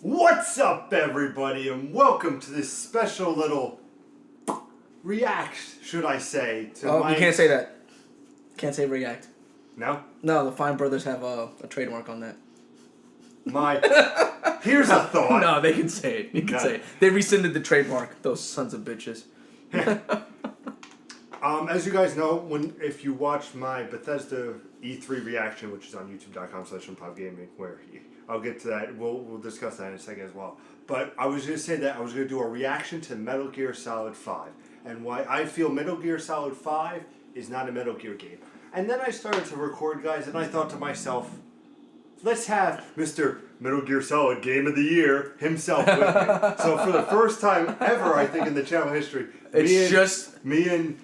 What's up, everybody, and welcome to this special little react, should I say, to my... you can't say that. Can't say react. No? No, the Fine Brothers have a trademark on that. Here's a thought. No, they can say it. You can say it. They rescinded the trademark, those sons of bitches. As you guys know, if you watch my Bethesda E3 reaction, which is on youtube.com/improvgaming, where I'll get to that. We'll discuss that in a second as well. But I was going to say that I was going to do a reaction to Metal Gear Solid 5 and why I feel Metal Gear Solid 5 is not a Metal Gear game. And then I started to record, guys, and I thought to myself, let's have Mr. Metal Gear Solid Game of the Year himself with me. So for the first time ever, I think, in the channel history, me and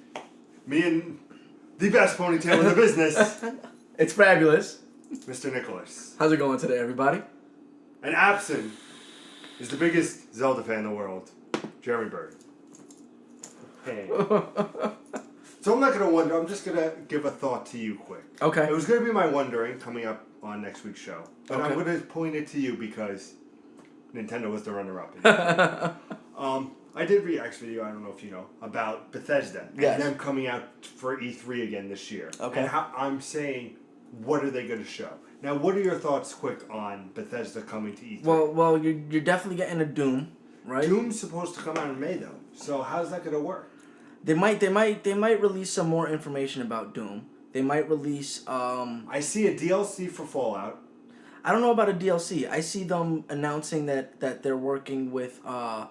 the best ponytail in the business. It's fabulous. Mr. Nicholas. How's it going today, everybody? And absent is the biggest Zelda fan in the world, Jeremy Bird. Hey. So I'm not going to wonder, I'm just going to give a thought to you quick. Okay. It was going to be my wondering coming up on next week's show. But okay. I'm going to point it to you because Nintendo was the runner-up. I did react video, I don't know if you know, about Bethesda. Yes. And them coming out for E3 again this year. Okay. And how I'm saying, what are they going to show? Now, what are your thoughts, quick, on Bethesda coming to E3? Well, you're definitely getting a Doom, right? Doom's supposed to come out in May, though. So how's that going to work? They might release some more information about Doom. They might release. I see a DLC for Fallout. I don't know about a DLC. I see them announcing that they're working with. I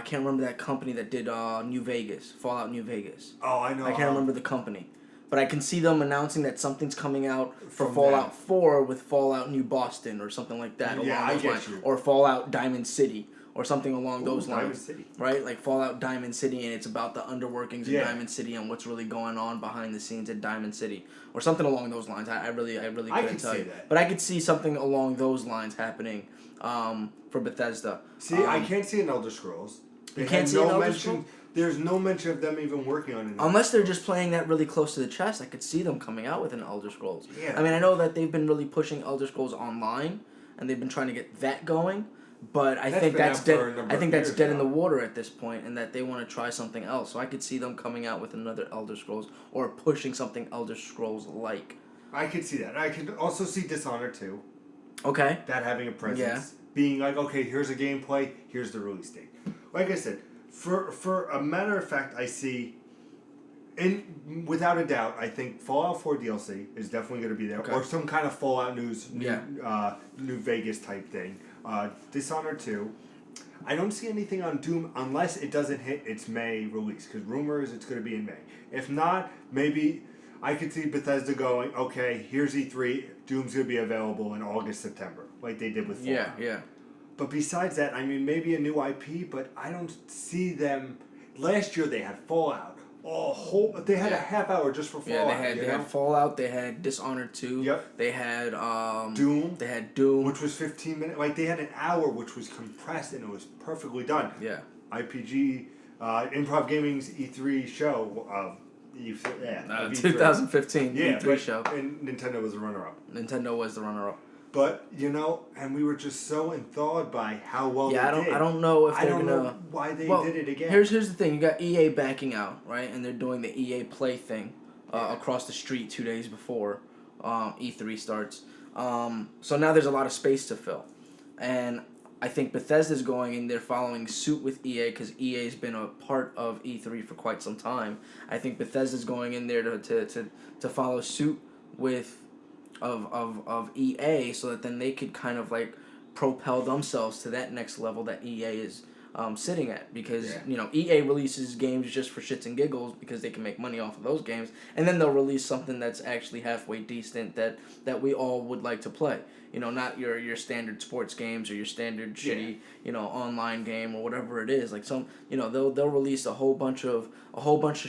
can't remember that company that did New Vegas, Fallout New Vegas. Oh, I know. I can't remember the company. But I can see them announcing that something's coming out for Fallout 4 with Fallout New Boston or something like that. Yeah, along those lines. you. Or Fallout Diamond City or something along those lines. Diamond City. Right? Like Fallout Diamond City, and it's about the underworkings of Yeah. Diamond City and what's really going on behind the scenes at Diamond City. Or something along those lines. I really couldn't tell you. That. But I could see something along those lines happening for Bethesda. See, I can't see an Elder Scrolls. You can't see an Elder Scrolls? There's no mention of them even working on it. Unless they're just playing that really close to the chest, I could see them coming out with an Elder Scrolls. Yeah. I mean, I know that they've been really pushing Elder Scrolls Online, and they've been trying to get that going, but I think that's dead. I think that's dead in the water at this point, and that they want to try something else. So I could see them coming out with another Elder Scrolls or pushing something Elder Scrolls like. I could see that. I could also see Dishonored 2. Okay. That having a presence. Yeah. Being like, okay, here's a gameplay, here's the release date. Like I said, for a matter of fact, I see, without a doubt, I think Fallout 4 DLC is definitely going to be there, okay. or some kind of Fallout New Vegas type thing. Dishonored 2. I don't see anything on Doom unless it doesn't hit its May release, because rumors it's going to be in May. If not, maybe I could see Bethesda going, okay, here's E3, Doom's going to be available in August, September, like they did with Fallout. Yeah. But besides that, I mean, maybe a new IP, but I don't see them. Last year they had Fallout. They had a half hour just for Fallout. Yeah, they had Fallout. They had Dishonored 2. Yep. They had Doom. They had Doom, which was 15 minutes. Like they had an hour, which was compressed and it was perfectly done. Yeah. IPG, Improv Gaming's E3 show. 2015 E3 show. And Nintendo was the runner-up. Nintendo was the runner-up. But, and we were just so enthralled by how well they did. I don't know if they're I don't gonna... know why they did it again. Here's the thing. You got EA backing out, right? And they're doing the EA Play thing across the street 2 days before E3 starts. So now there's a lot of space to fill. And I think Bethesda's going and they're following suit with EA because EA's been a part of E3 for quite some time. I think Bethesda's going in there to follow suit with... Of EA, so that then they could kind of like propel themselves to that next level that EA is sitting at, because EA releases games just for shits and giggles because they can make money off of those games, and then they'll release something that's actually halfway decent that we all would like to play. Not your standard sports games or your standard shitty online game or whatever it is. Like they'll release a whole bunch of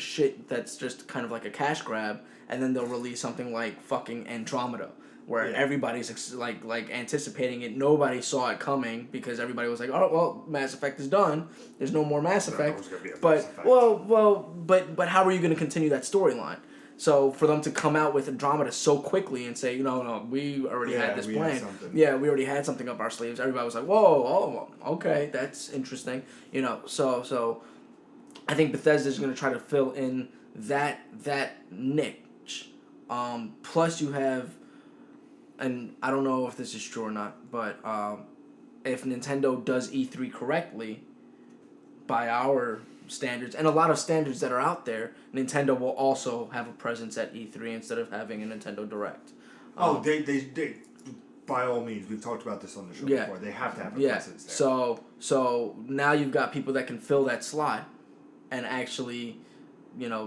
shit that's just kind of like a cash grab, and then they'll release something like fucking Andromeda, where everybody's like anticipating it. Nobody saw it coming because everybody was like, oh well, Mass Effect is done. There's no more Mass Effect. Mass Effect. But how are you going to continue that storyline? So for them to come out with Andromeda so quickly and say, no, we already had this we had plan. something. Yeah, we already had something up our sleeves. Everybody was like, whoa, oh, okay, that's interesting. So I think Bethesda's going to try to fill in that niche. Plus you have, and I don't know if this is true or not, but if Nintendo does E3 correctly, by our standards and a lot of standards that are out there, Nintendo will also have a presence at E3 instead of having a Nintendo Direct. They by all means, we've talked about this on the show before. They have to have a presence there. So now you've got people that can fill that slot and actually,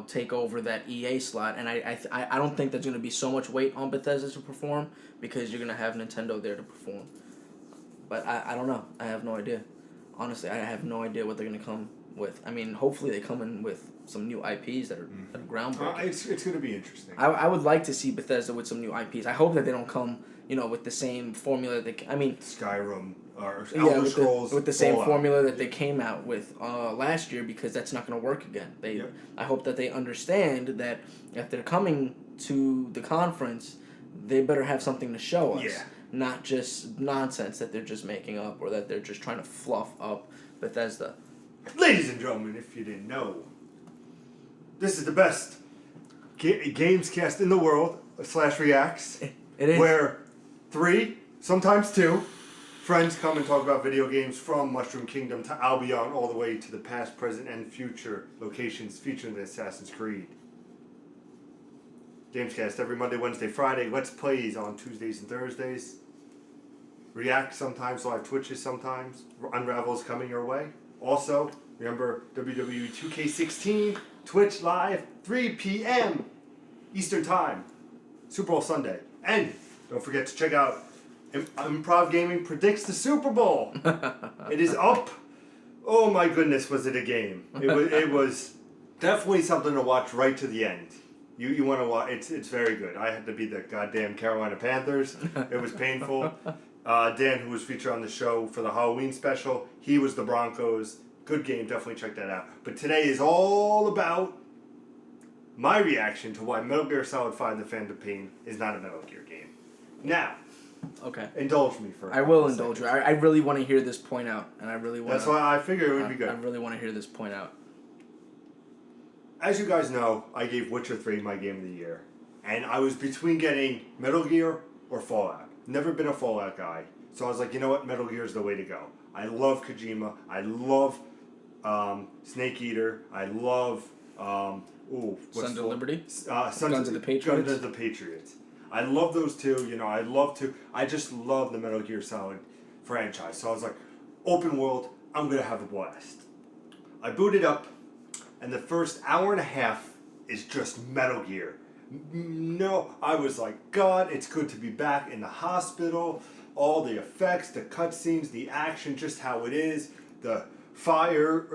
take over that EA slot. And I don't think there's going to be so much weight on Bethesda to perform because you're going to have Nintendo there to perform. But I don't know. I have no idea. Honestly, I have no idea what they're going to come with. I mean, hopefully they come in with some new IPs that are groundbreaking. It's going to be interesting. I would like to see Bethesda with some new IPs. I hope that they don't come, with the same formula Skyrim or Elder Scrolls with the same formula that they came out with last year, because that's not going to work again. I hope that they understand that if they're coming to the conference, they better have something to show us. Yeah. Not just nonsense that they're just making up or that they're just trying to fluff up Bethesda. Ladies and gentlemen, if you didn't know, this is the best games cast in the world / reacts. It is. Where 3, sometimes 2, friends come and talk about video games from Mushroom Kingdom to Albion, all the way to the past, present, and future locations featuring the Assassin's Creed. Gamescast every Monday, Wednesday, Friday. Let's Plays on Tuesdays and Thursdays. React sometimes, live Twitches sometimes. Unravel's coming your way. Also, remember WWE 2K16, Twitch Live, 3 p.m. Eastern Time. Super Bowl Sunday. And don't forget to check out Improv Gaming Predicts the Super Bowl. It is up. Oh my goodness, was it a game. It was definitely something to watch right to the end. You want to watch, it's very good. I had to be the goddamn Carolina Panthers. It was painful. Dan, who was featured on the show for the Halloween special, he was the Broncos. Good game, definitely check that out. But today is all about my reaction to why Metal Gear Solid 5 The Phantom Pain is not a Metal Gear game. Now, okay, indulge me for a I will indulge you. I really want to hear this point out, and I really want. That's why I figured it would be good. I really want to hear this point out. As you guys know, I gave Witcher 3 my game of the year. And I was between getting Metal Gear or Fallout. Never been a Fallout guy. So I was like, you know what? Metal Gear is the way to go. I love Kojima. I love Snake Eater. I love... Sons of Liberty? Guns of the Patriots. Guns of the Patriots. I love those two. I just love the Metal Gear Solid franchise. So I was like, open world, I'm going to have a blast. I booted up. And the first hour and a half is just Metal Gear. No, I was like, God, it's good to be back in the hospital. All the effects, the cutscenes, the action, just how it is. The fire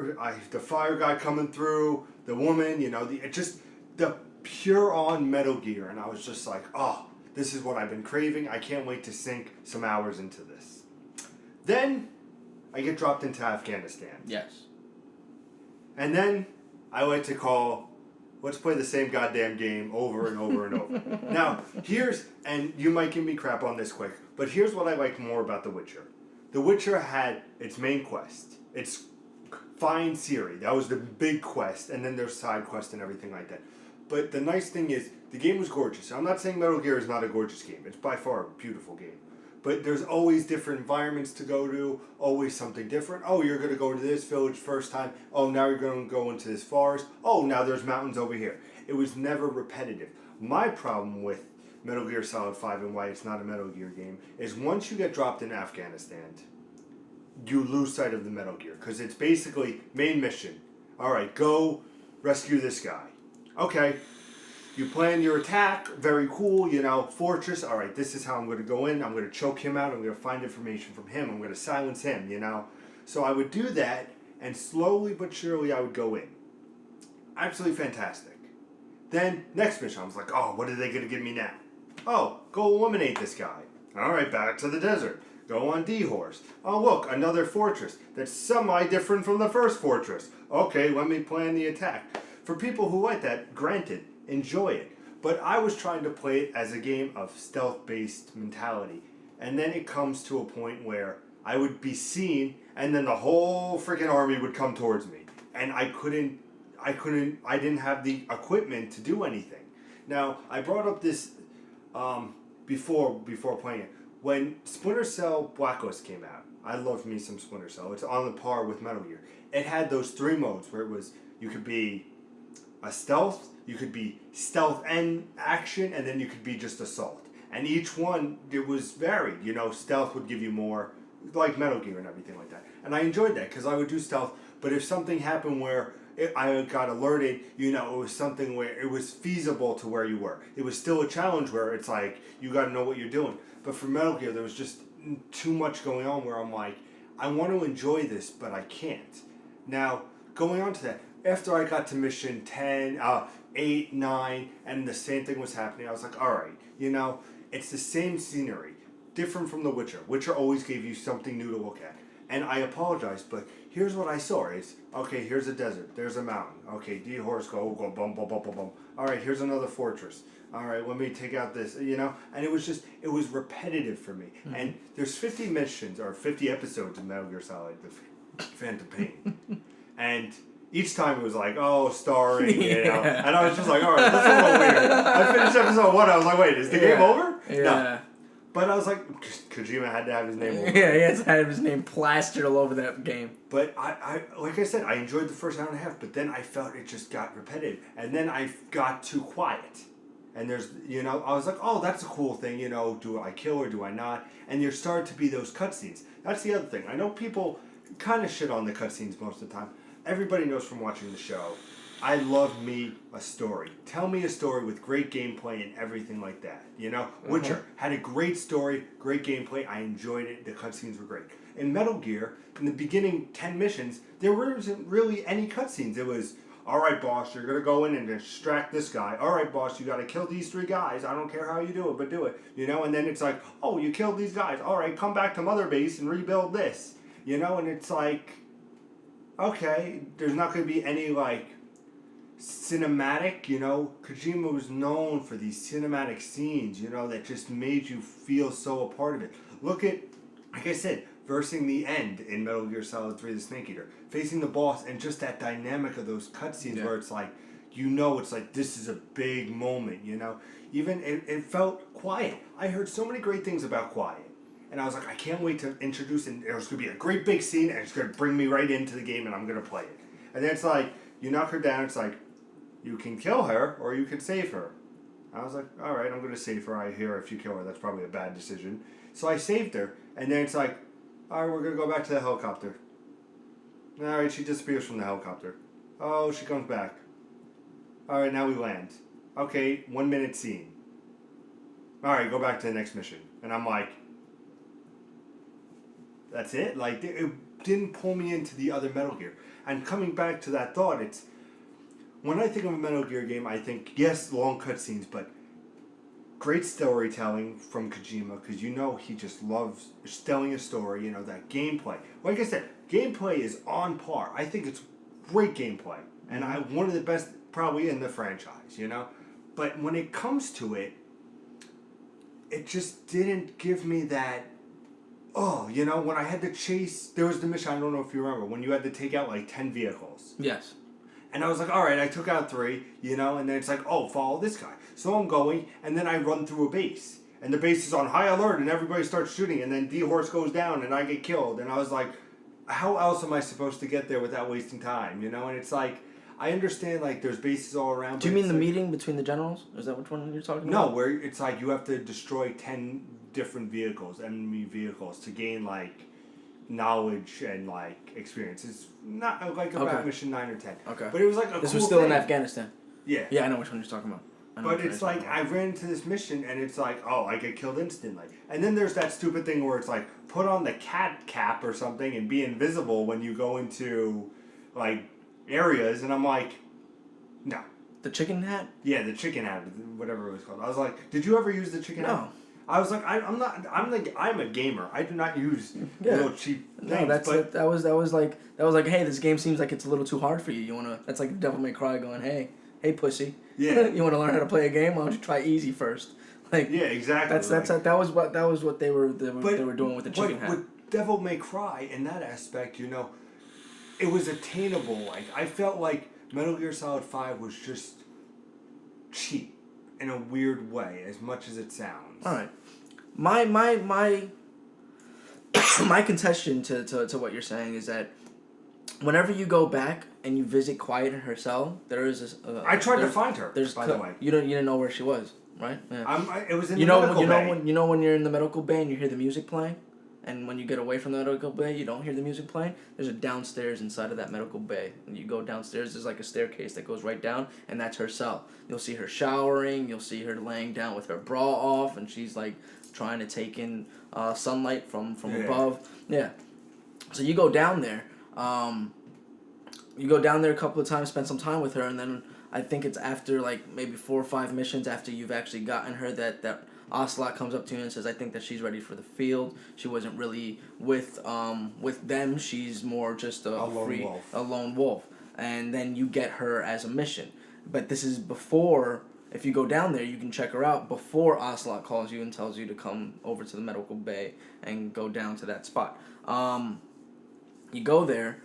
guy coming through, the woman, the pure on Metal Gear. And I was just like, oh, this is what I've been craving. I can't wait to sink some hours into this. Then I get dropped into Afghanistan. Yes. And then I like to call, let's play the same goddamn game over and over and over. Now, and you might give me crap on this quick, but here's what I like more about The Witcher. The Witcher had its main quest. It's find Ciri. That was the big quest, and then there's side quests and everything like that. But the nice thing is, the game was gorgeous. I'm not saying Metal Gear is not a gorgeous game. It's by far a beautiful game. But there's always different environments to go to, always something different. Oh, you're going to go into this village first time. Oh, now you're going to go into this forest. Oh, now there's mountains over here. It was never repetitive. My problem with Metal Gear Solid 5 and why it's not a Metal Gear game is once you get dropped in Afghanistan, you lose sight of the Metal Gear. Because it's basically main mission. All right, go rescue this guy. Okay. You plan your attack, very cool, fortress, all right, this is how I'm going to go in, I'm going to choke him out, I'm going to find information from him, I'm going to silence him, So I would do that, and slowly but surely I would go in. Absolutely fantastic. Then, next mission, I was like, oh, what are they going to give me now? Oh, go eliminate this guy. All right, back to the desert. Go on D-Horse. Oh, look, another fortress that's semi-different from the first fortress. Okay, let me plan the attack. For people who like that, granted, enjoy it. But I was trying to play it as a game of stealth-based mentality. And then it comes to a point where I would be seen, and then the whole freaking army would come towards me. And I didn't have the equipment to do anything. Now, I brought up this before playing it. When Splinter Cell Blacklist came out, I loved me some Splinter Cell. It's on the par with Metal Gear. It had those 3 modes where it was, you could be a stealth, you could be stealth and action, and then you could be just assault. And each one, it was varied. You know, stealth would give you more, like Metal Gear and everything like that. And I enjoyed that because I would do stealth, but if something happened where I got alerted, you know, it was something where it was feasible to where you were. It was still a challenge where it's like, you got to know what you're doing. But for Metal Gear, there was just too much going on where I'm like, I want to enjoy this, but I can't. Now, going on to that, after I got to mission 10, 8, 9, and the same thing was happening, I was like, all right, you know, it's the same scenery, different from The Witcher. Witcher always gave you something new to look at. And I apologize, but here's what I saw. It's, okay, here's a desert. There's a mountain. Okay, D-Horse go bum, bum, bum, bum, bum. All right, here's another fortress. All right, let me take out this, you know? And it was repetitive for me. Mm-hmm. And there's 50 missions, or 50 episodes of Metal Gear Solid, The Phantom Pain. And each time it was like, oh, starring, you know? And I was just like, all right, that's a little weird. I finished episode 1, I was like, wait, is the game over? Yeah. No. But I was like, Kojima had to have his name over. Yeah, he has to have his name plastered all over that game. But I like I said, I enjoyed the first hour and a half, but then I felt it just got repetitive. And then I got too quiet. And there's, you know, I was like, oh, that's a cool thing, you know, do I kill or do I not? And there started to be those cutscenes. That's the other thing. I know people kind of shit on the cutscenes most of the time. Everybody knows from watching the show, I love me a story. Tell me a story with great gameplay and everything like that. You know, Witcher had a great story, great gameplay. I enjoyed it. The cutscenes were great. In Metal Gear, in the beginning 10 missions, there wasn't really any cutscenes. It was, all right, boss, you're going to go in and distract this guy. All right, boss, you got to kill these 3 guys. I don't care how you do it, but do it. You know, and then it's like, oh, you killed these guys. All right, come back to Mother Base and rebuild this. You know, and it's like, okay, there's not going to be any, like, cinematic, you know. Kojima was known for these cinematic scenes, you know, that just made you feel so a part of it. Look at, like I said, versing the end in Metal Gear Solid 3, The Snake Eater, facing the boss, and just that dynamic of those cutscenes where it's like, you know, it's like, this is a big moment, you know. Even, it felt quiet. I heard so many great things about quiet. And I was like, I can't wait to introduce, and there's going to be a great big scene, and it's going to bring me right into the game, and I'm going to play it. And then it's like, you knock her down, it's like, you can kill her, or you can save her. I was like, all right, I'm going to save her. I hear if you kill her, that's probably a bad decision. So I saved her, and then it's like, all right, we're going to go back to the helicopter. All right, she disappears from the helicopter. Oh, she comes back. All right, now we land. Okay, 1 minute scene. All right, go back to the next mission. And I'm like, that's it? Like, it didn't pull me into the other Metal Gear. And coming back to that thought, it's, when I think of a Metal Gear game, I think, yes, long cutscenes, but great storytelling from Kojima, because you know he just loves telling a story, you know, that gameplay. Like I said, gameplay is on par. I think it's great gameplay, and one of the best probably in the franchise, you know? But when it comes to it, it just didn't give me that, oh, you know, when I had to chase, there was the mission, I don't know if you remember, when you had to take out like 10 vehicles. Yes. And I was like, all right, I took out 3, you know, and then it's like, oh, follow this guy. So I'm going, and then I run through a base. And the base is on high alert, and everybody starts shooting, and then D-Horse goes down, and I get killed. And I was like, how else am I supposed to get there without wasting time, you know? And it's like, I understand, like, there's bases all around. Do you mean the meeting between the generals? Is that which one you're talking about? No, where it's like you have to destroy 10 different vehicles, enemy vehicles, to gain, like, knowledge and like experience. It's not like about mission 9 or 10. Okay. But it was like a This cool was still thing. in Afghanistan. Yeah. Yeah, I know which one you're talking about. But it's like I ran into this mission and it's like, oh, I get killed instantly. And then there's that stupid thing where it's like put on the cat cap or something and be invisible when you go into like areas, and I'm like, no. The chicken hat? Yeah, the chicken hat, whatever it was called. I was like, did you ever use the chicken hat? No. I was like, I'm a gamer. I do not use little cheap things. No, that was like, hey, this game seems like it's a little too hard for you. You wanna? That's like Devil May Cry going, hey, hey pussy, Yeah. you want to learn how to play a game? Why don't you try easy first? Like Yeah, exactly. that was what they were doing with the chicken hat. With Devil May Cry, in that aspect, it was attainable. Like I felt like Metal Gear Solid 5 was just cheap in a weird way, as much as it sounds. All right, my my contestation to what you're saying is that whenever you go back and you visit Quiet in her cell, there is this. I tried to find her. By the way, you didn't know where she was, right? Yeah. It was in the medical bay. When you're in the medical bay and you hear the music playing, and when you get away from the medical bay, you don't hear the music playing. There's a downstairs inside of that medical bay. And you go downstairs, there's like a staircase that goes right down, and that's her cell. You'll see her showering. You'll see her laying down with her bra off, and she's like trying to take in sunlight from above. Yeah. So you go down there. You go down there a couple of times, spend some time with her, and then I think it's after like maybe 4 or 5 missions after you've actually gotten her that Ocelot comes up to you and says, I think that she's ready for the field. She wasn't really with them. She's more just a lone wolf. And then you get her as a mission. But this is before, if you go down there, you can check her out before Ocelot calls you and tells you to come over to the medical bay and go down to that spot. You go there.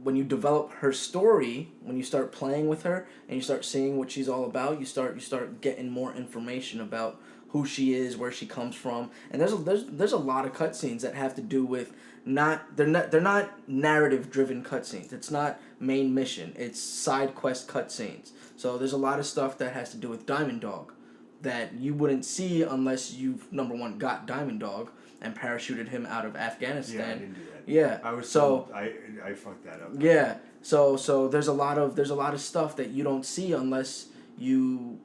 When you develop her story, when you start playing with her and you start seeing what she's all about, you start getting more information about who she is, where she comes from, and there's a lot of cutscenes that have to do with they're not narrative driven cutscenes. It's not main mission. It's side quest cutscenes. So there's a lot of stuff that has to do with Diamond Dog that you wouldn't see unless you've number one got Diamond Dog and parachuted him out of Afghanistan. Yeah, I didn't do that. Yeah. I fucked that up. Yeah. So there's a lot of stuff that you don't see unless you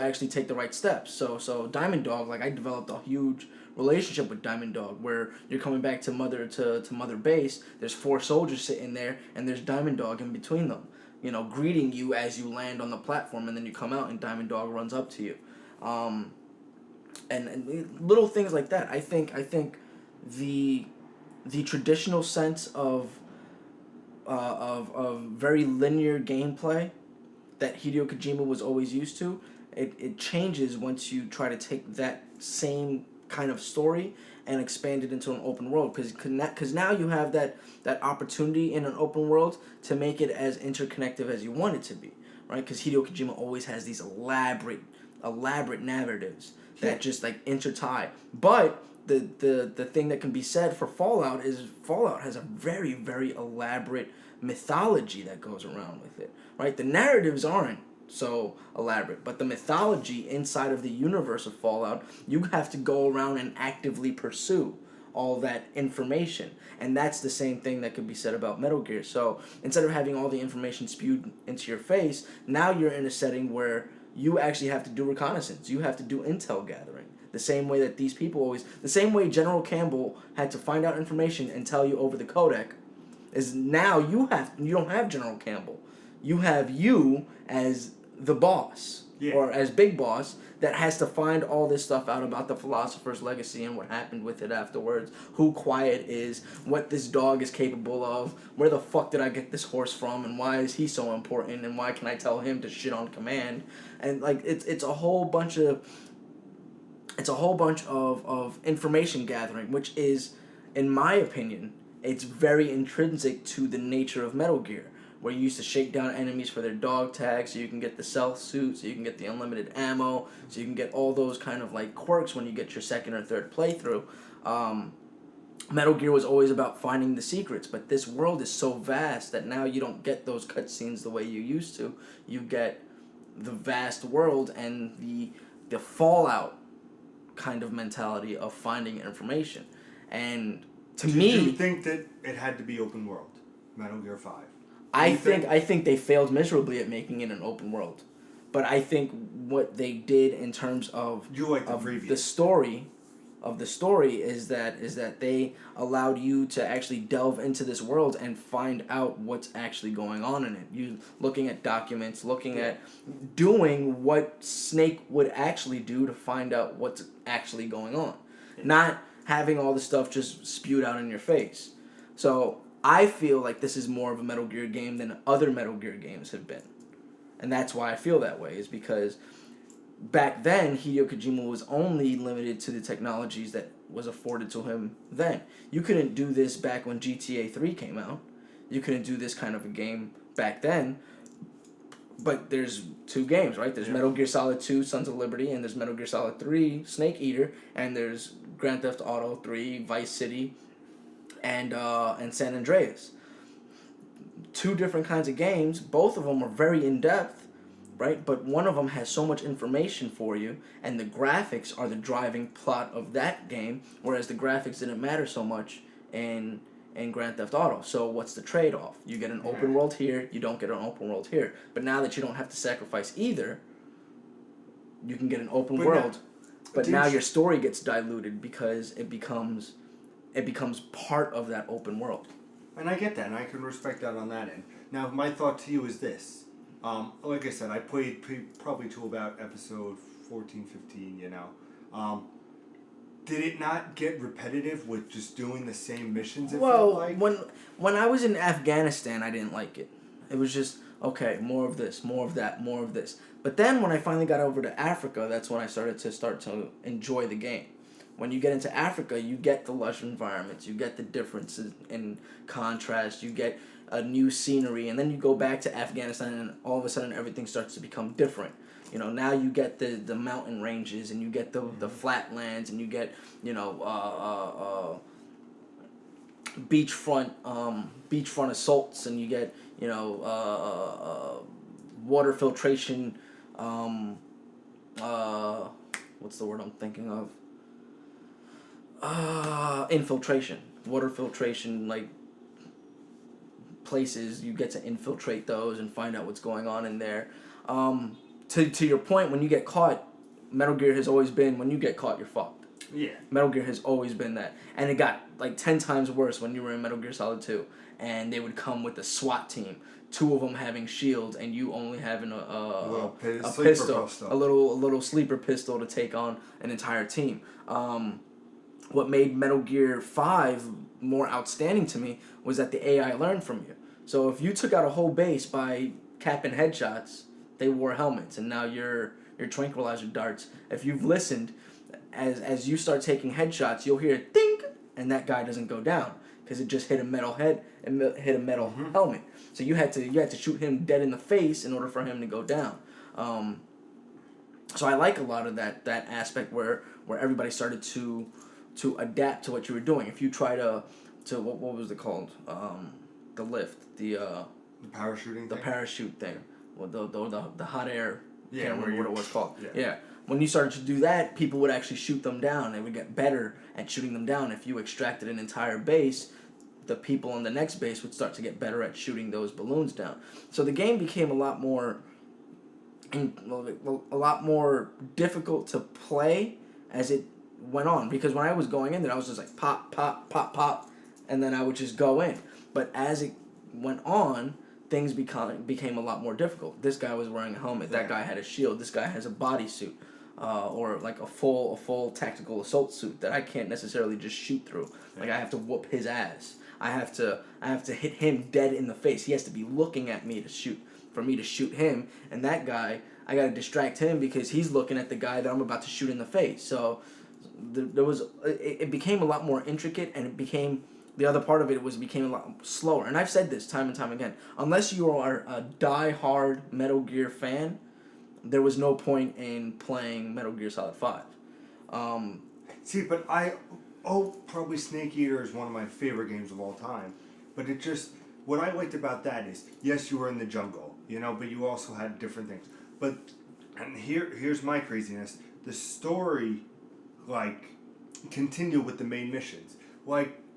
actually take the right steps. So Diamond Dog, like I developed a huge relationship with Diamond Dog where you're coming back to Mother Base, there's 4 soldiers sitting there and there's Diamond Dog in between them, greeting you as you land on the platform, and then you come out and Diamond Dog runs up to you. And little things like that. I think the traditional sense of very linear gameplay that Hideo Kojima was always used to, it changes once you try to take that same kind of story and expand it into an open world, because now you have that opportunity in an open world to make it as interconnected as you want it to be, right? Because Hideo Kojima always has these elaborate narratives that just like intertie. But the thing that can be said for Fallout is Fallout has a very, very elaborate mythology that goes around with it, right? The narratives aren't so elaborate, but the mythology inside of the universe of Fallout, you have to go around and actively pursue all that information. And that's the same thing that could be said about Metal Gear. So instead of having all the information spewed into your face, now you're in a setting where you actually have to do reconnaissance. You have to do intel gathering. The same way that these people the same way General Campbell had to find out information and tell you over the codec, is now you don't have General Campbell. You have you as the boss, or as Big Boss, that has to find all this stuff out about the Philosopher's Legacy and what happened with it afterwards, who Quiet is, what this dog is capable of, where the fuck did I get this horse from, and why is he so important, and why can I tell him to shit on command, and like it's a whole bunch of information gathering, which is, in my opinion, it's very intrinsic to the nature of Metal Gear, where you used to shake down enemies for their dog tags so you can get the stealth suit, so you can get the unlimited ammo, so you can get all those kind of like quirks when you get your second or third playthrough. Metal Gear was always about finding the secrets, but this world is so vast that now you don't get those cutscenes the way you used to. You get the vast world and the Fallout kind of mentality of finding information. And Did you think that it had to be open world? Metal Gear 5? I think they failed miserably at making it an open world. But I think what they did in terms of the story is that they allowed you to actually delve into this world and find out what's actually going on in it. You looking at documents, looking at doing what Snake would actually do to find out what's actually going on. Not having all the stuff just spewed out in your face. So I feel like this is more of a Metal Gear game than other Metal Gear games have been. And that's why I feel that way, is because back then Hideo Kojima was only limited to the technologies that was afforded to him then. You couldn't do this back when GTA 3 came out. You couldn't do this kind of a game back then. But there's two games, right? There's Metal Gear Solid 2, Sons of Liberty, and there's Metal Gear Solid 3, Snake Eater, and there's Grand Theft Auto 3, Vice City, and San Andreas. Two different kinds of games. Both of them are very in-depth, right? But one of them has so much information for you, and the graphics are the driving plot of that game, whereas the graphics didn't matter so much in Grand Theft Auto. So what's the trade-off? You get an open world here, you don't get an open world here. But now that you don't have to sacrifice either, you can get an open world. But now your story gets diluted because it becomes part of that open world. And I get that, and I can respect that on that end. Now, my thought to you is this. Like I said, I played probably to about episode 14, 15, you know. Did it not get repetitive with just doing the same missions? Well, when I was in Afghanistan, I didn't like it. It was just, okay, more of this, more of that, more of this. But then when I finally got over to Africa, that's when I started to enjoy the game. When you get into Africa, you get the lush environments, you get the differences in contrast, you get a new scenery, and then you go back to Afghanistan, and all of a sudden everything starts to become different. You know, now you get the mountain ranges, and you get the flatlands, and you get, you know, beachfront assaults, and you get, you know, water filtration. What's the word I'm thinking of? Infiltration. Water filtration, like places, you get to infiltrate those and find out what's going on in there. To your point, when you get caught, Metal Gear has always been, when you get caught, you're fucked. Yeah. Metal Gear has always been that. And it got like 10 times worse when you were in Metal Gear Solid 2. And they would come with a SWAT team. Two of them having shields and you only having a pistol. A little sleeper pistol to take on an entire team. What made Metal Gear 5 more outstanding to me was that the AI learned from you. So if you took out a whole base by capping headshots, they wore helmets, and now your tranquilizer darts. If you've listened, as you start taking headshots, you'll hear ding, and that guy doesn't go down because it just hit a metal head and hit a metal helmet. So you had to shoot him dead in the face in order for him to go down. So I like a lot of that aspect where everybody started to adapt to what you were doing. If you try to what was it called? The lift, the parachuting. The thing? Parachute thing. Well, the hot air. Yeah, Can't remember what it was called. Yeah. When you started to do that, people would actually shoot them down. They would get better at shooting them down. If you extracted an entire base, the people on the next base would start to get better at shooting those balloons down. So the game became a lot more difficult to play as it went on. Because when I was going in there, I was just like pop, pop, pop, pop, and then I would just go in. But as it went on, things became a lot more difficult. This guy was wearing a helmet. That guy had a shield. This guy has a bodysuit, or like a full tactical assault suit that I can't necessarily just shoot through. Like I have to whoop his ass. I have to hit him dead in the face. He has to be looking at me for me to shoot him. And that guy, I gotta distract him because he's looking at the guy that I'm about to shoot in the face. So it became a lot more intricate, and the other part of it became a lot slower. And I've said this time and time again. Unless you are a die-hard Metal Gear fan, there was no point in playing Metal Gear Solid 5. See, but probably Snake Eater is one of my favorite games of all time. But what I liked about that is, yes, you were in the jungle, but you also had different things. And here's my craziness. The story, continued with the main missions.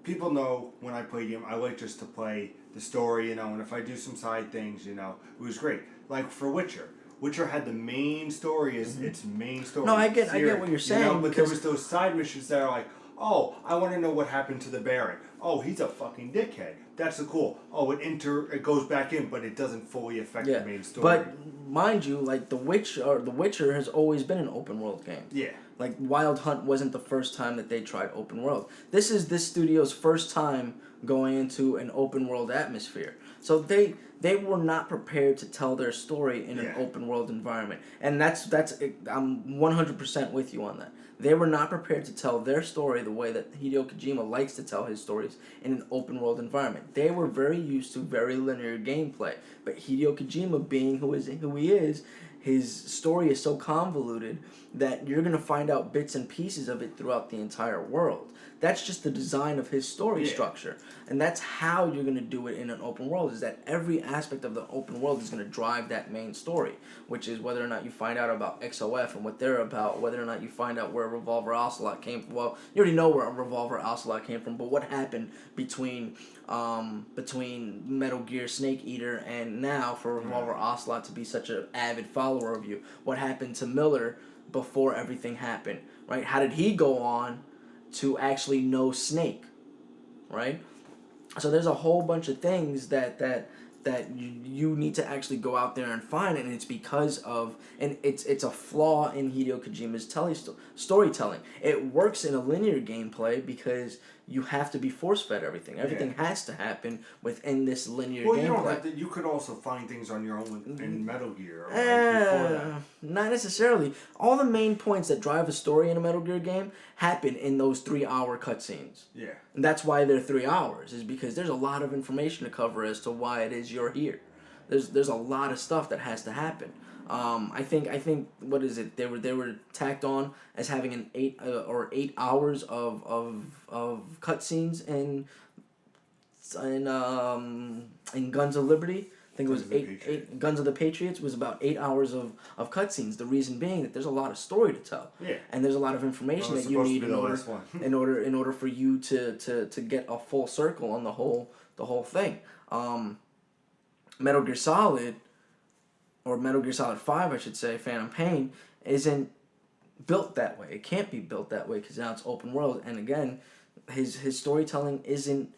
People know when I play a game, I like just to play the story, and if I do some side things, it was great. Like for Witcher. Witcher had the main story as its main story. No, I get what you're saying. But there was those side missions that are like, oh, I want to know what happened to the Baron. Oh, he's a fucking dickhead. That's so cool. Oh, it goes back in, but it doesn't fully affect the main story. But mind you, The Witcher has always been an open world game. Yeah. Wild Hunt wasn't the first time that they tried open world. This is this studio's first time going into an open world atmosphere. So they were not prepared to tell their story in an open world environment, and that's I'm 100% with you on that. They were not prepared to tell their story the way that Hideo Kojima likes to tell his stories in an open world environment. They were very used to very linear gameplay, but Hideo Kojima, being who he is, his story is so convoluted that you're gonna find out bits and pieces of it throughout the entire world. That's just the design of his story structure, and that's how you're gonna do it in an open world. Is that every aspect of the open world is gonna drive that main story, which is whether or not you find out about XOF and what they're about, whether or not you find out where Revolver Ocelot came from. Well, you already know where Revolver Ocelot came from, but what happened between Metal Gear Snake Eater and now for Revolver Ocelot to be such an avid follower of you? What happened to Miller before everything happened, right? How did he go on to actually know Snake, right? So there's a whole bunch of things that you need to actually go out there and find, and it's because of, and it's a flaw in Hideo Kojima's storytelling. It works in a linear gameplay because you have to be force-fed everything. Everything has to happen within this linear gameplay. You don't have to. You could also find things on your own in Metal Gear. Before that. Not necessarily. All the main points that drive a story in a Metal Gear game happen in those 3-hour cutscenes. Yeah. And that's why they're 3 hours, is because there's a lot of information to cover as to why it is you're here. There's a lot of stuff that has to happen. I think what is it? They were tacked on as having an 8 hours of cutscenes in Guns of Liberty. I think it was eight Guns of the Patriots was about 8 hours of cutscenes. The reason being that there's a lot of story to tell. Yeah. And there's a lot of information that you need in order for you to get a full circle on the whole thing. Metal Gear Solid, or Metal Gear Solid 5, I should say, Phantom Pain, isn't built that way. It can't be built that way because now it's open world. And again, his storytelling isn't...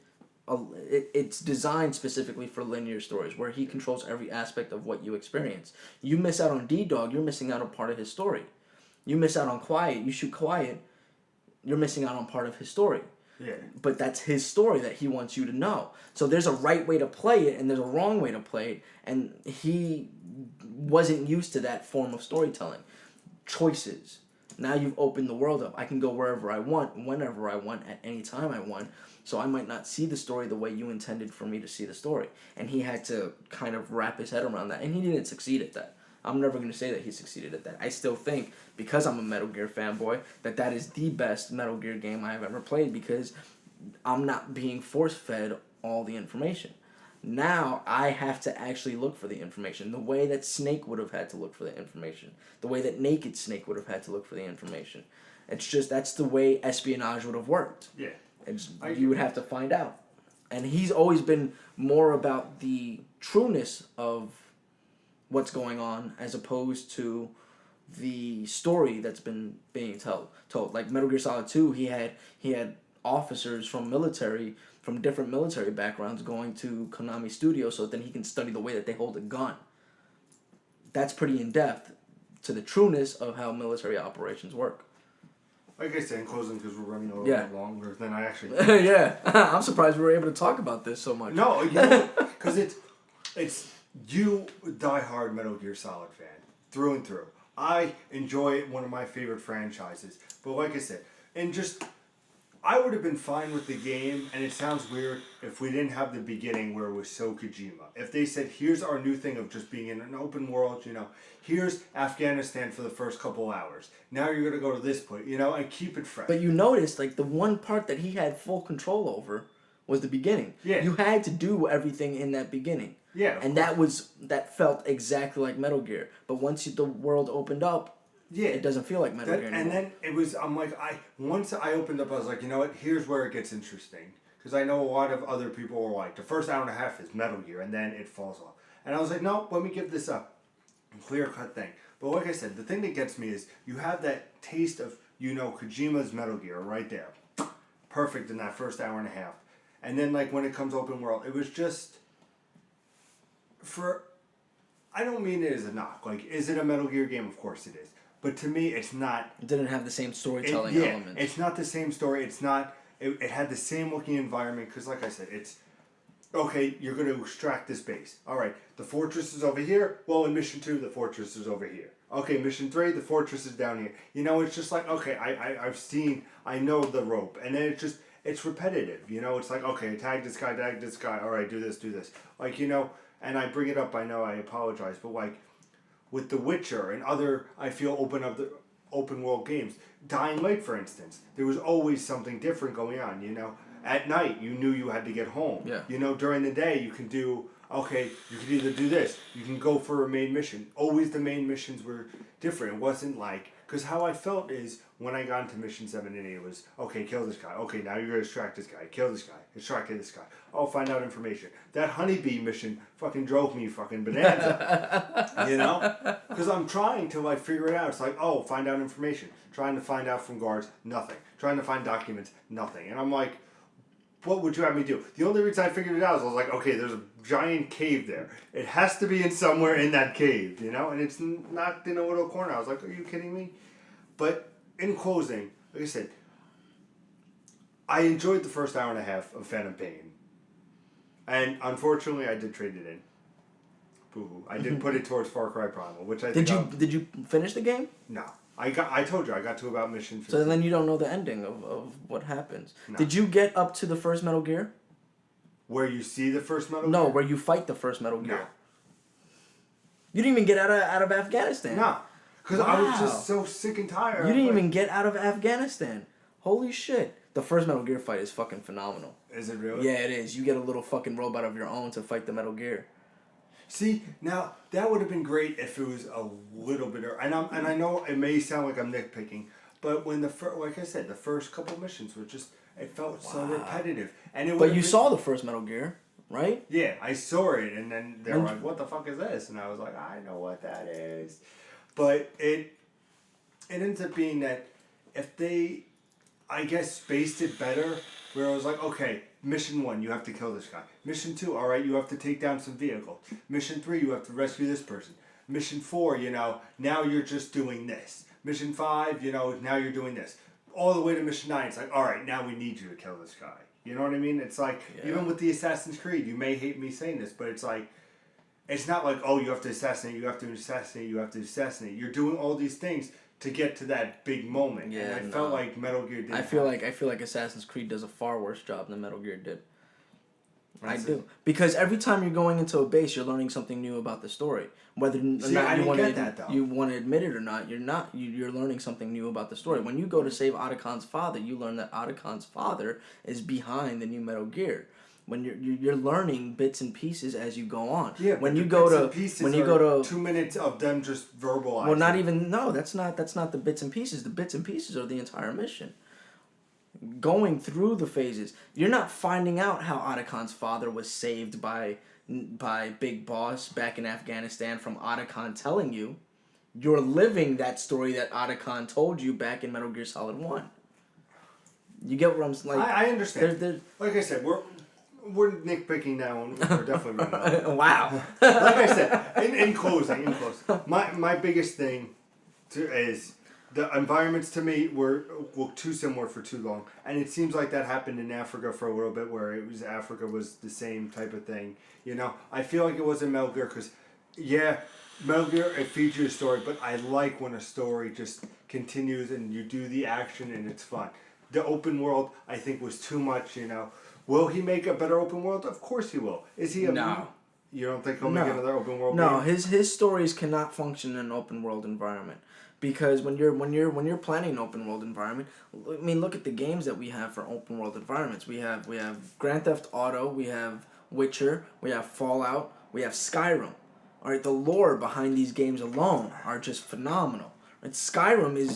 it's designed specifically for linear stories where he controls every aspect of what you experience. You miss out on D-Dog, you're missing out on part of his story. You miss out on Quiet, you shoot Quiet, you're missing out on part of his story. Yeah. But that's his story that he wants you to know. So there's a right way to play it and there's a wrong way to play it, and he wasn't used to that form of storytelling. Choices. Now you've opened the world up. I can go wherever I want, whenever I want, at any time I want. So I might not see the story the way you intended for me to see the story. And he had to kind of wrap his head around that. And he didn't succeed at that. I'm never going to say that he succeeded at that. I still think, because I'm a Metal Gear fanboy, that is the best Metal Gear game I have ever played, because I'm not being force-fed all the information. Now I have to actually look for the information the way that Snake would have had to look for the information, the way that Naked Snake would have had to look for the information. It's just, that's the way espionage would have worked. Yeah. You would have to find out. And he's always been more about the trueness of what's going on as opposed to the story that's been being told. Like Metal Gear Solid 2, he had officers from different military backgrounds going to Konami Studios so that then he can study the way that they hold a gun. That's pretty in-depth to the trueness of how military operations work. Like I said, in closing, because we're running a little bit longer than I actually... Yeah, I'm surprised we were able to talk about this so much. No, because it's you, diehard Metal Gear Solid fan, through and through. I enjoy it, one of my favorite franchises. But like I said, I would have been fine with the game, and it sounds weird if we didn't have the beginning where it was so Kojima. If they said, here's our new thing of just being in an open world, here's Afghanistan for the first couple hours. Now you're going to go to this place, and keep it fresh. But you noticed, like, the one part that he had full control over was the beginning. Yeah. You had to do everything in that beginning. Yeah. And that felt exactly like Metal Gear. But once the world opened up, it doesn't feel like Metal Gear anymore. And then it was, once I opened up, I was like, you know what, here's where it gets interesting. Because I know a lot of other people were like, the first hour and a half is Metal Gear, and then it falls off. And I was like, no, let me give this a clear-cut thing. But like I said, the thing that gets me is, you have that taste of, Kojima's Metal Gear right there. Perfect in that first hour and a half. And then, when it comes open world, it was just, I don't mean it as a knock. Is it a Metal Gear game? Of course it is. But to me, it's not... It didn't have the same storytelling elements. It's not the same story. It's not it had the same looking environment because, like I said, it's okay. You're going to extract this base. All right, the fortress is over here. Well, in mission 2, the fortress is over here. Okay, mission 3, the fortress is down here. You know, it's just like okay, I know the rope, and then it's repetitive. You know, it's like okay, tag this guy. All right, do this. Like you know, and I bring it up. I know I apologize, but like with The Witcher and other, I feel open world games. Dying Light, for instance, there was always something different going on. You know, at night you knew you had to get home. Yeah. You know, during the day you can do okay. You could either do this. You can go for a main mission. Always the main missions were different. It wasn't like because how I felt is when I got into mission 7 and 8 it was okay. Kill this guy. Okay, now you're gonna extract this guy. Kill this guy. Extract this guy. Oh, find out information. That honeybee mission fucking drove me fucking bonanza. You know, because I'm trying to like figure it out. It's like oh, find out information. Trying to find out from guards, nothing. Trying to find documents, nothing. And I'm like, what would you have me do? The only reason I figured it out is I was like, okay, there's a giant cave there. It has to be in somewhere in that cave, you know? And it's not in a little corner. I was like, are you kidding me? But in closing, like I said, I enjoyed the first hour and a half of Phantom Pain. And unfortunately, I did trade it in. Boo-hoo. I did put it towards Far Cry Primal, which I think Did you finish the game? No. I told you, I got to about mission 15. So then you don't know the ending of what happens. No. Did you get up to the first Metal Gear? Where you see the first Metal Gear? No, where you fight the first Metal Gear. No. You didn't even get out of Afghanistan. No. Because I was just so sick and tired. You didn't even get out of Afghanistan. Holy shit. The first Metal Gear fight is fucking phenomenal. Is it really? Yeah, it is. You get a little fucking robot of your own to fight the Metal Gear. See, now that would have been great if it was a little bit, and I know it may sound like I'm nitpicking, but when like I said, the first couple missions were just it felt so repetitive, and it. But you saw the first Metal Gear, right? Yeah, I saw it, and then they were like, "What the fuck is this?" And I was like, "I know what that is," but it ends up being that if they, I guess, spaced it better, where I was like, okay. Mission 1, you have to kill this guy. Mission 2, all right, you have to take down some vehicles. Mission 3, you have to rescue this person. Mission 4, you know, now you're just doing this. Mission 5, you know, now you're doing this. All the way to Mission 9, it's like, all right, now we need you to kill this guy. You know what I mean? It's like, even with the Assassin's Creed, you may hate me saying this, but it's like, it's not like, oh, you have to assassinate, you have to assassinate, you have to assassinate. You're doing all these things to get to that big moment. Yeah, and I felt like Metal Gear did. I feel like Assassin's Creed does a far worse job than Metal Gear did. I do. Because every time you're going into a base, you're learning something new about the story. Whether or not you want to admit it or not, you're learning something new about the story. When you go to save Otachan's father, you learn that Otachan's father is behind the new Metal Gear. When you're learning bits and pieces as you go on. Yeah, when you go to 2 minutes of them just verbalizing. Well, not even that's not the bits and pieces. The bits and pieces are the entire mission. Going through the phases, you're not finding out how Otachan's father was saved by Big Boss back in Afghanistan from Otachan telling you. You're living that story that Otachan told you back in Metal Gear Solid 1. You get what I'm saying? Like, I understand. Like I said, we're nitpicking now, and we're definitely running out. Wow. Like I said, in closing, my biggest thing is the environments to me were too similar for too long, and it seems like that happened in Africa for a little bit, where Africa was the same type of thing. You know, I feel like it was in Metal Gear because, Metal Gear it feeds you a story, but I like when a story just continues and you do the action and it's fun. The open world I think was too much. You know. Will he make a better open world? Of course he will. Is he No. You don't think he'll make another open world No, game? his stories cannot function in an open world environment. Because when you're planning an open world environment, I mean look at the games that we have for open world environments. We have Grand Theft Auto, we have Witcher, we have Fallout, we have Skyrim. All right, the lore behind these games alone are just phenomenal. Right? Skyrim is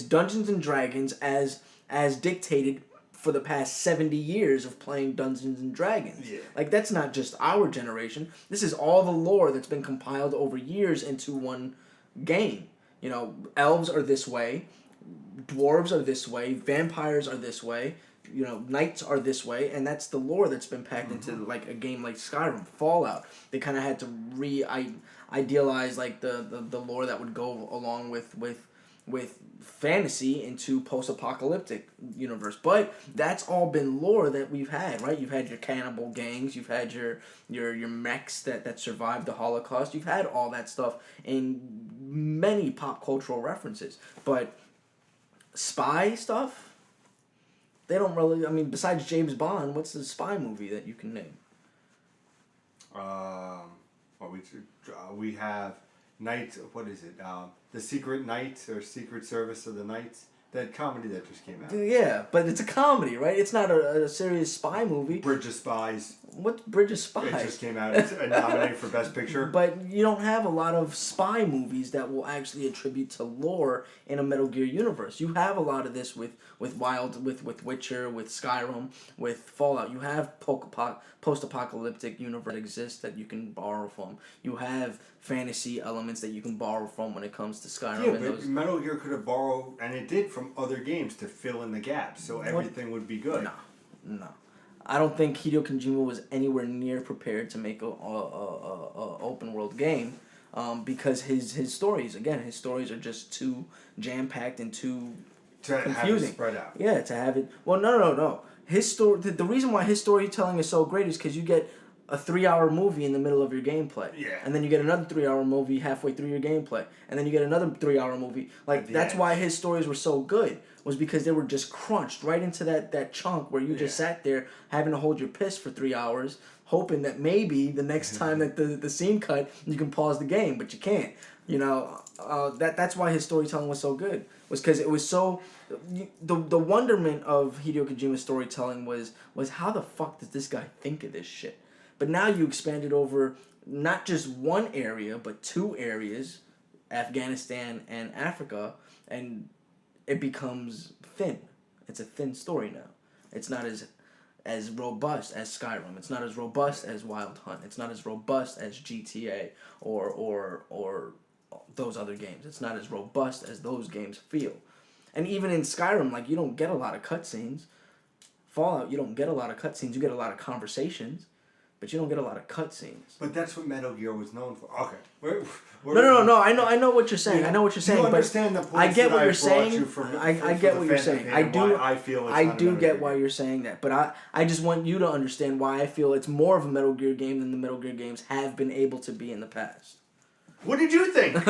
Dungeons and Dragons as dictated for the past 70 years of playing Dungeons and Dragons. Yeah. Like, that's not just our generation. This is all the lore that's been compiled over years into one game. You know, elves are this way, dwarves are this way, vampires are this way, you know, knights are this way, and that's the lore that's been packed into, like, a game like Skyrim, Fallout. They kind of had to idealize, like, the lore that would go along with fantasy into post-apocalyptic universe. But that's all been lore that we've had, right? You've had your cannibal gangs, you've had your mechs that survived the Holocaust. You've had all that stuff in many pop cultural references. But spy stuff, they don't really. I mean, besides James Bond, what's the spy movie that you can name? Well, we have Knights. What is it? The Secret Knights or Secret Service of the Knights. That comedy that just came out. Yeah, but it's a comedy, right? It's not a serious spy movie. Bridge of Spies. What's Bridge of Spies? It just came out. It's nominated for Best Picture. But you don't have a lot of spy movies that will actually attribute to lore in a Metal Gear universe. You have a lot of this with Witcher, with Skyrim, with Fallout. You have post-apocalyptic universe that exists that you can borrow from. You have fantasy elements that you can borrow from when it comes to Skyrim. Yeah, but Metal Gear could have borrowed, and it did, from other games to fill in the gaps, so everything would be good. No. I don't think Hideo Kojima was anywhere near prepared to make a open world game, because his stories are just too jam packed and too confusing. Have it spread out. Yeah, to have it. Well, no. His story. The reason why his storytelling is so great is because you get a 3-hour movie in the middle of your gameplay. Yeah. And then you get another 3-hour movie halfway through your gameplay. And then you get another 3-hour movie. Like, that's why his stories were so good, was because they were just crunched right into that chunk where you just sat there having to hold your piss for 3 hours, hoping that maybe the next time that the scene cut, you can pause the game, but you can't. You know, that's why his storytelling was so good. Was because it was so... The wonderment of Hideo Kojima's storytelling was how the fuck does this guy think of this shit? But now you expand it over not just one area, but 2 areas, Afghanistan and Africa, and it becomes thin. It's a thin story now. It's not as robust as Skyrim. It's not as robust as Wild Hunt. It's not as robust as GTA or those other games. It's not as robust as those games feel. And even in Skyrim, like, you don't get a lot of cutscenes. Fallout, you don't get a lot of cutscenes. You get a lot of conversations. But you don't get a lot of cutscenes. But that's what Metal Gear was known for. Okay. No. I know what you're saying. Yeah, I know what you're saying. You understand the I get that what you're brought saying. you from, I get what you're saying. I do. I feel it's I not a do Metal get Gear why game. you're saying that. But I just want you to understand why I feel it's more of a Metal Gear game than the Metal Gear games have been able to be in the past. What did you think?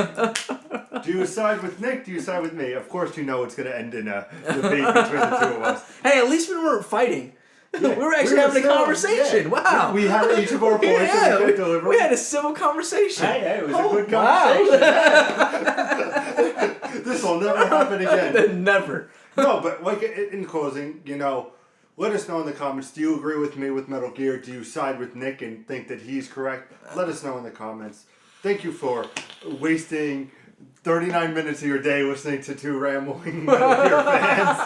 Do you side with Nick? Do you side with me? Of course you know it's going to end in a debate between the two of us. Hey, at least we weren't fighting. Yeah, we were actually having a conversation. Yeah. Wow. We had each of our points and we could deliver. We had a civil conversation. Hey, it was a good conversation. Wow. This will never happen again. Never. No, but like in closing, you know, let us know in the comments. Do you agree with me with Metal Gear? Do you side with Nick and think that he's correct? Let us know in the comments. Thank you for wasting 39 minutes of your day listening to 2 rambling Metal Gear fans.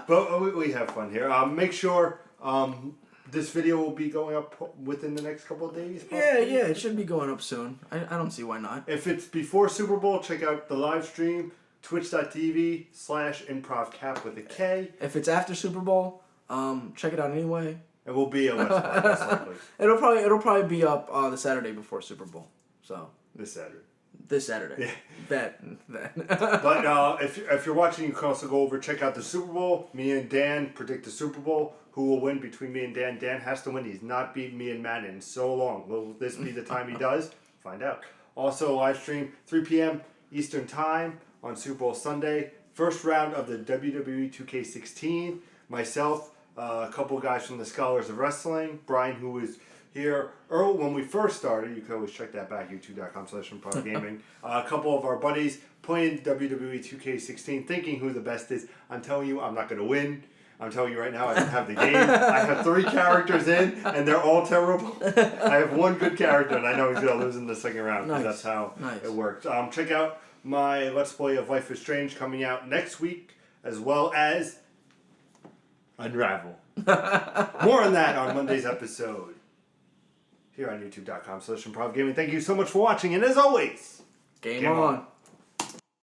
But we have fun here. Make sure this video will be going up within the next couple of days. Possibly. Yeah, it should be going up soon. I don't see why not. If it's before Super Bowl, check out the live stream, twitch.tv/improvcap with a K. If it's after Super Bowl, check it out anyway. It will be a Let's Play, most likely. It'll probably be up the Saturday before Super Bowl. So This Saturday. Yeah. That. But if you're watching, you can also go over, check out the Super Bowl. Me and Dan predict the Super Bowl. Who will win between me and Dan? Dan has to win. He's not beaten me and Matt in so long. Will this be the time he does? Find out. Also, live stream 3 p.m. Eastern Time on Super Bowl Sunday. First round of the WWE 2K16. Myself, a couple guys from the Scholars of Wrestling. Brian, who was here early when we first started. You can always check that back, youtube.com/improvgaming. A couple of our buddies playing WWE 2K16, thinking who the best is. I'm telling you, I'm not going to win. I'm telling you right now, I don't have the game. I have 3 characters in, and they're all terrible. I have 1 good character, and I know he's going to lose in the second round, because that's how it works. Check out my Let's Play of Life is Strange coming out next week, as well as Unravel. More on that on Monday's episode. Here on youtube.com/improvgaming. Thank you so much for watching, and as always, Game on.